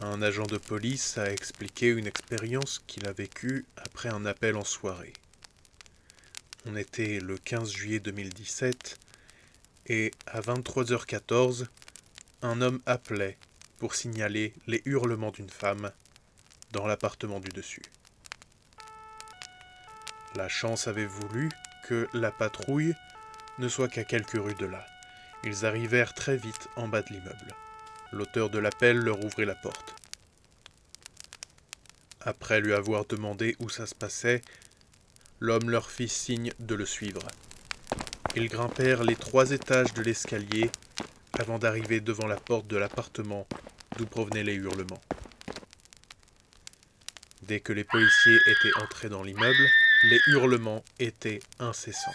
Un agent de police a expliqué une expérience qu'il a vécue après un appel en soirée. On était le 15 juillet 2017 et à 23h14, un homme appelait pour signaler les hurlements d'une femme dans l'appartement du dessus. La chance avait voulu que la patrouille ne soit qu'à quelques rues de là. Ils arrivèrent très vite en bas de l'immeuble. L'auteur de l'appel leur ouvrit la porte. Après lui avoir demandé où ça se passait, l'homme leur fit signe de le suivre. Ils grimpèrent les 3 étages de l'escalier avant d'arriver devant la porte de l'appartement d'où provenaient les hurlements. Dès que les policiers étaient entrés dans l'immeuble, les hurlements étaient incessants.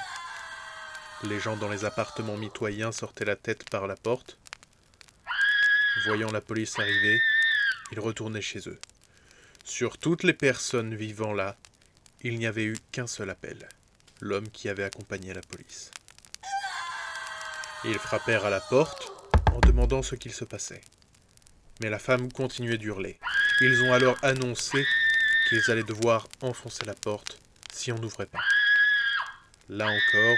Les gens dans les appartements mitoyens sortaient la tête par la porte. Voyant la police arriver, ils retournaient chez eux. Sur toutes les personnes vivant là, il n'y avait eu qu'un seul appel, l'homme qui avait accompagné la police. Ils frappèrent à la porte en demandant ce qu'il se passait. Mais la femme continuait d'hurler. Ils ont alors annoncé qu'ils allaient devoir enfoncer la porte si on n'ouvrait pas. Là encore,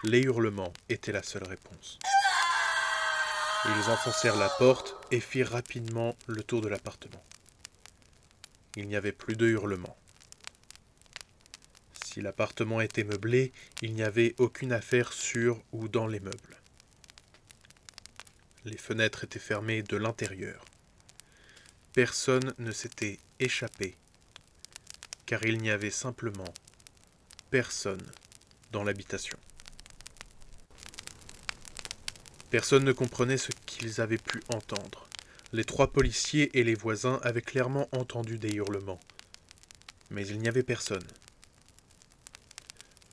les hurlements étaient la seule réponse. Ils enfoncèrent la porte et firent rapidement le tour de l'appartement. Il n'y avait plus de hurlements. Si l'appartement était meublé, il n'y avait aucune affaire sur ou dans les meubles. Les fenêtres étaient fermées de l'intérieur. Personne ne s'était échappé, car il n'y avait simplement personne dans l'habitation. Personne ne comprenait ce qu'ils avaient pu entendre. Les 3 policiers et les voisins avaient clairement entendu des hurlements, mais il n'y avait personne.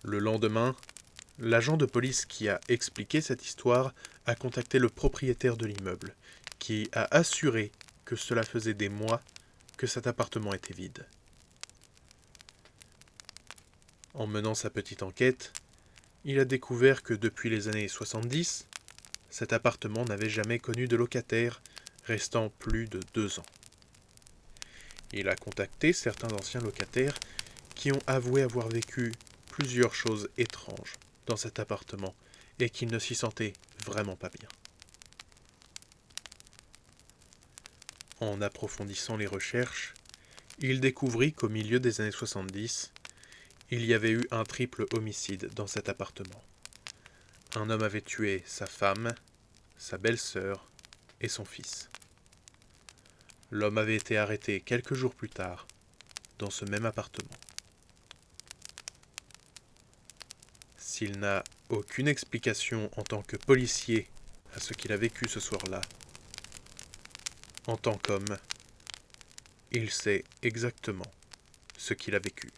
Le lendemain, l'agent de police qui a expliqué cette histoire a contacté le propriétaire de l'immeuble, qui a assuré que cela faisait des mois que cet appartement était vide. En menant sa petite enquête, il a découvert que depuis les années 70, cet appartement n'avait jamais connu de locataire, restant plus de 2 ans. Il a contacté certains anciens locataires qui ont avoué avoir vécu plusieurs choses étranges dans cet appartement et qu'ils ne s'y sentaient vraiment pas bien. En approfondissant les recherches, il découvrit qu'au milieu des années 70, il y avait eu un triple homicide dans cet appartement. Un homme avait tué sa femme, sa belle-sœur et son fils. L'homme avait été arrêté quelques jours plus tard, dans ce même appartement. S'il n'a aucune explication en tant que policier à ce qu'il a vécu ce soir-là, en tant qu'homme, il sait exactement ce qu'il a vécu.